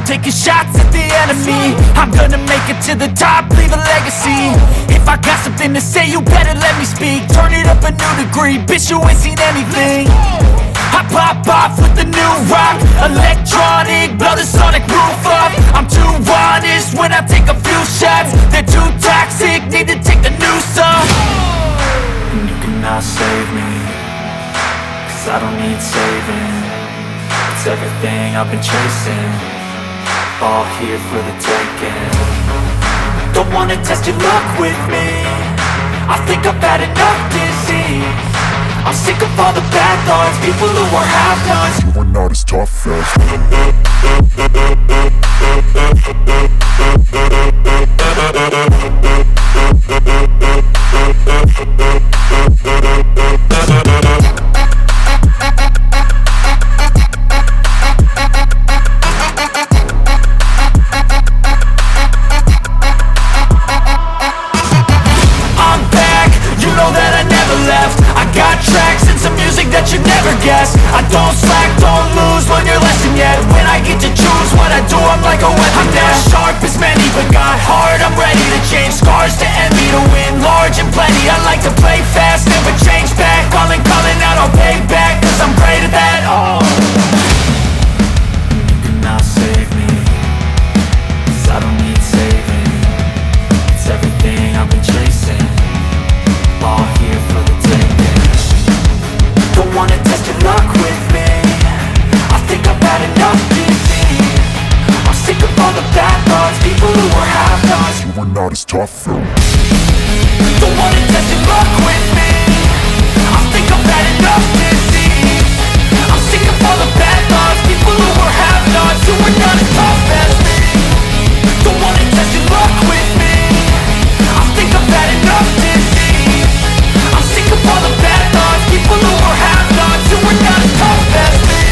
taking shots at the enemy. I'm gonna make it to the top, leave a legacy. If I got something to say, you better let me speak. Turn it up a new degree, bitch, you ain't seen anything. I pop off with the new rock, electronic, blow the sonic roof up. I'm too honest when I take a few shots. They're too toxic, need to take the noose off. And you cannot save me, 'cause I don't need saving. It's everything I've been chasing, all here for the taking. Don't wanna test your luck with me, I think I've had enough disease. I'm sick of all the bad thoughts, people who are half-nots. You are not as tough as I'm back, you know that I never left. I got tracks and some music that you'd never guess. I don't slack, don't lose, learn your lesson yet. When I get to choose what I do, I'm like a weapon. I'm not sharp as many, but got hard, I'm ready to change. Scars to envy, to win large and plenty. I like to play fast, never change back. Calling out, I'll pay back, 'cause I'm great at that. Oh, you cannot save me, 'cause I don't need saving. It's everything I've been chasing, all here for the taking. Don't wanna test your luck with me, I think I've had enough disease. I'm sick of all the bad thoughts, people who are half-nots. you are not as tough as Don't wanna test your luck with me, I think I've had enough disease. I'm sick of all the bad thoughts, people who are half-nots, who are not as tough as me. Don't wanna test your luck with me, I think I've had enough disease. I'm sick of all the bad thoughts, people who are half-nots, who are not as tough as me.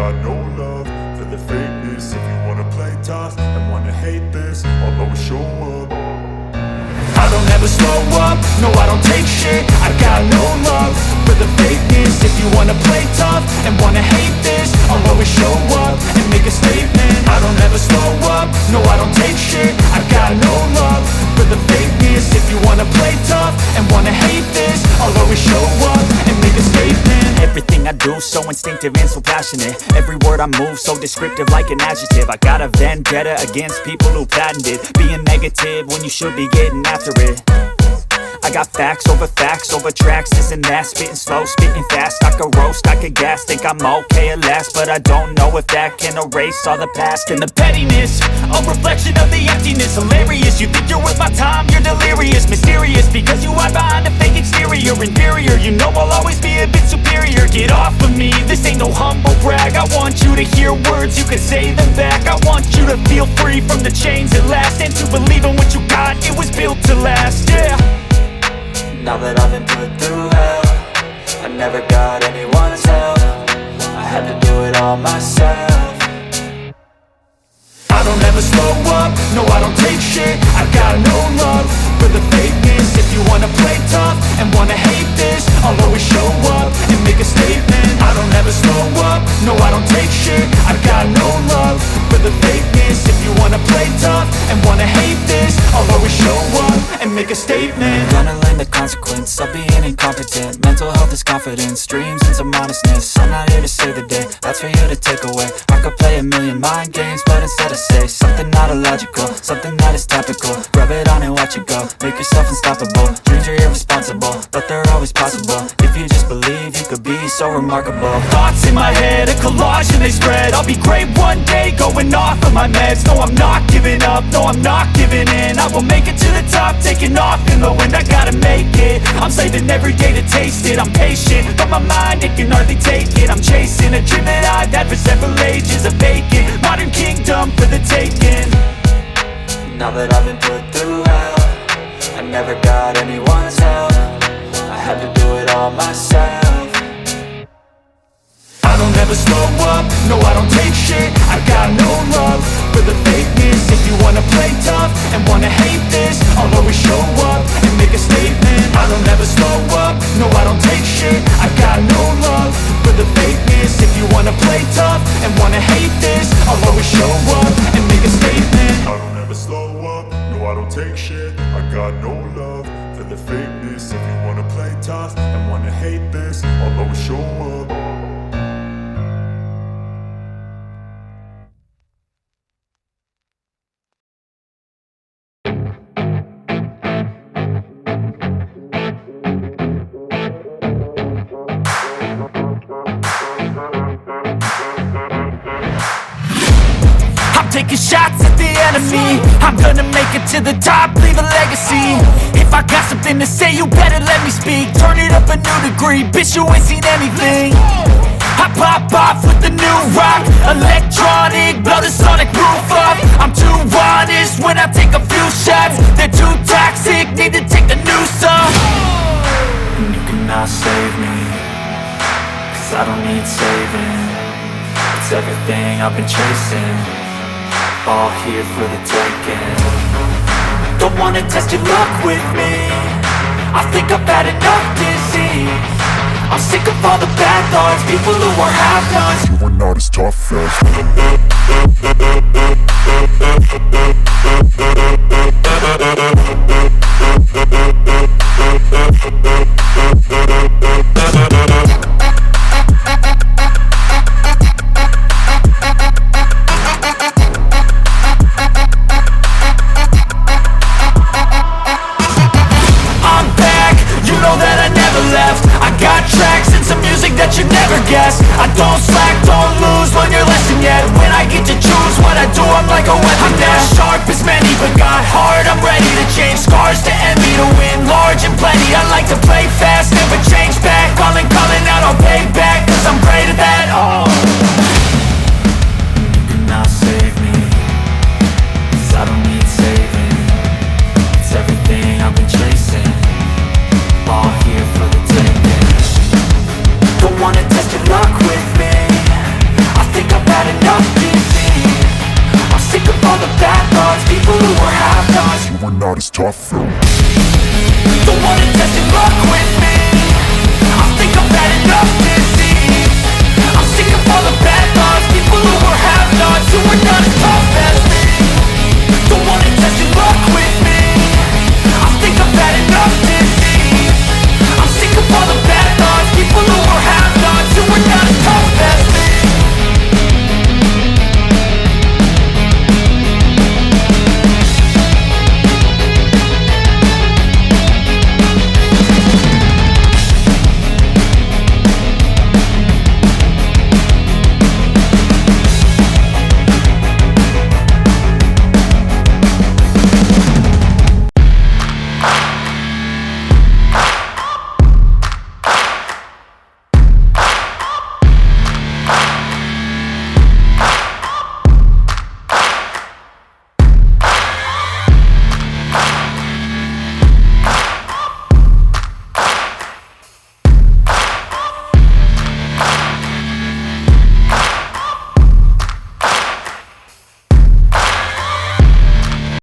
got no love for the fakeness. If you wanna play tough and wanna hate this, I'll always show up. I don't ever slow up, no I don't take shit. I got no love for the fakeness. If you wanna play tough and wanna hate this, I'll always show up and make a statement. I don't ever slow up, no I don't take shit. I got no love for the fakeness. If you wanna play tough and wanna hate this, I'll always show up and make a statement. Everything I do so instinctive and so passionate. Every word I move so descriptive like an adjective. I got a vendetta against people who patented being negative when you should be getting after it. I got facts over tracks, this and that. Spitting slow, spitting fast. I could roast, I could gas. Think I'm okay at last, but I don't know if that can erase all the past. And the pettiness, a reflection of the emptiness. Hilarious, you think you're worth my time, you're delirious. Mysterious, because you hide behind a fake exterior. Inferior, you know I'll always be a bit superior. Get off of me, this ain't no humble brag. I want you to hear words, you can say them back. I want you to feel free from the chains at last, and to believe in what you got, it was built to last, yeah. Now that I've been put through hell, I never got anyone's help. I had to do it all myself. I don't ever slow up, no I don't take shit. I got no love for the fakeness. If you wanna play tough and wanna hate this, I'll always show up and make a statement. I don't ever slow up, no I don't take shit. I got no love for the fakeness. If you wanna play tough and wanna hate this, I'll always show up and make a statement. Gonna learn the consequence of being incompetent. Mental health is confidence, dreams and some honestness. I'm not here to save the day, that's for you to take away. I could play a million mind games, but instead I say something not illogical, something that is topical. Rub it on and watch it go, make yourself unstoppable. Dreams are irresponsible, but they're always possible. If you just believe, you could be so remarkable. Thoughts in my head, a collage and they spread. I'll be great one day, going off of my meds. No, I'm not giving up, no, I'm not giving in. I will make it to the top, taking off in the wind. I gotta make it, I'm saving every day to taste it. I'm patient, but my mind, it can hardly take it. I'm chasing a dream that I've had for several ages. A vacant, modern kingdom for the taking. Now that I've been put through hell, I never got anyone's help. I had to do it all myself. I don't ever slow up, no I don't take shit. I got no love for the fakeness. If you wanna play tough and wanna hate this, I'll always show up and make a statement. I don't ever slow up, no I don't take shit. I got no love for the fakeness. If you wanna play tough and wanna hate this, I'll always show up and make a statement. I don't ever slow up, no I don't take shit. I got no love for the fakeness. If you wanna play tough and wanna hate this, I'll always show up. Taking shots at the enemy, I'm gonna make it to the top, leave a legacy. If I got something to say, you better let me speak. Turn it up a new degree, bitch, you ain't seen anything. I pop off with the new rock, electronic, blow the sonic roof up. I'm too honest when I take a few shots. They're too toxic, need to take the noose off. And you cannot save me, cause I don't need saving. It's everything I've been chasing, all here for the taking. Don't wanna test your luck with me, I think I've had enough disease. I'm sick of all the bad thoughts, people who are half-nots. You are not as tough as I don't slack, don't lose, learn your lesson yet. who were half-nots. You were not as tough though. Don't wanna test your luck with